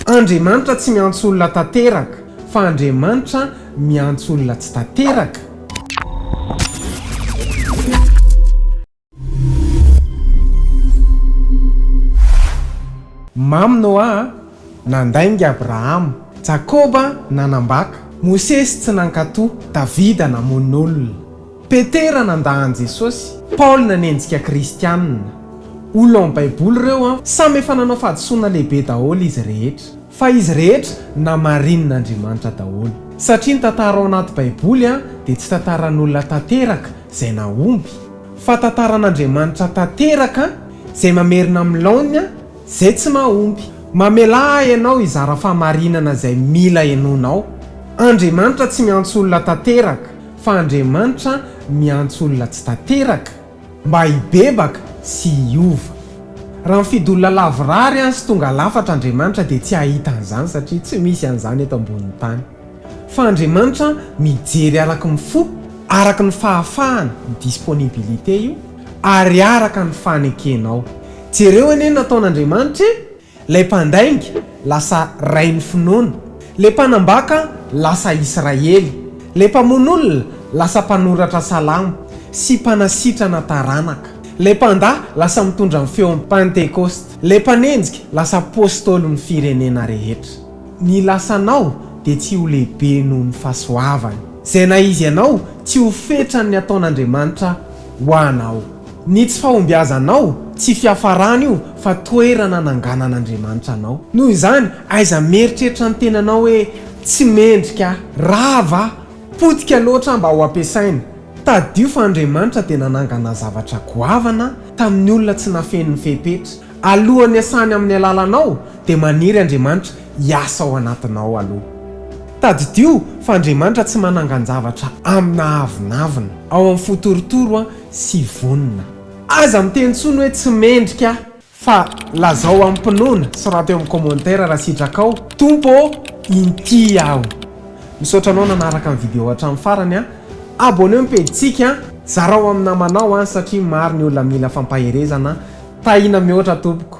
Andriamanitra tsy miantso olona tanteraka fa Andriamanitra miantso olona tsy tanteraka. Mamy Noa nandainga Abraham, Jakoba nanambaka, Mosesy tsy nankatoa, Davida namonin'olona, Petera nandahan Jesosy, Paul nanenjika kristianina. Olona amin'ny baiboly ireo samy efa nanao fahadisoana lehibe daholo izy rehetra, fa izy rehetra namarin'Andriamanitra daholo. Satria ny tantara ao anaty baiboly dia tsy tantaran'olona tanteraka izay nahomby, fa tantaran'Andriamanitra tanteraka izay mamerina amin'ny laony izay tsy mahomby. Mamela ianao hizara fahamarinana izay mila ianonao. Andriamanitra tsy miantso olona tanteraka fa Andriamanitra miantso olona tsy tanteraka mba hibebaka sy hiova. Raha mifidy olona lavorary sy tonga lafatra Andriamanitra dia tsy hahita an'izany satria tsy misy an'izany eto ambonin'ny tany. Fa Andriamanitra mijery araka ny fo, araka ny fahafahana, disponibilité io, ary araka ny fanekenao. Jereo anie nataon'Andriamanitra lay mpandainga lasa rainy finoana, lay mpanambaka lasa Israely, lay mpamon'olona lasa mpanoratra salamo sy mpanasitrana taranaka, lay mpanda lasa mitondra ny feo amin'ny Pentecoste, lay mpanenjika lasa apôstôly ny firenena rehetra. Ny lasanao dia tsy ho lehibe noho ny fahasoavany, izay na izy ianao tsy ho fetrany ataon'Andriamanitra ho anao. Ny tsy fahombiazanao tsy fiafarany io fa toerana nanganan'Andriamanitra anao. Noho izany aiza mieritreritra ny tenanao hoe tsy mendrika, rava, potika loatra mba ho ampiasaina. Tadio fa Andriamanitra dia nanangana zavatra goavana tamin'ny olona tsy nafen'ny fepetra. Alohan'ny asany amin'ny alalanao dia maniry Andriamanitra hiasa ao anatinao aloha. Tadio fa Andriamanitra tsy manangana zavatra amina avinavina, ao amin'ny fotorotoro sy vonina. Aza miteny tsony hoe tsy mendrika fa Lazao amin'ny mpinoana. Soraty eo amin'ny commentaire raha sitrakao. Tompo, Inty aho. Misaotra anao nanaraka ny video hatramin'ny farany. Abonneo amin'ny page-tsika, zarao amin'ny namanao satria maro ny olona mila fampaherezana. Tahina mihoatra tompoko.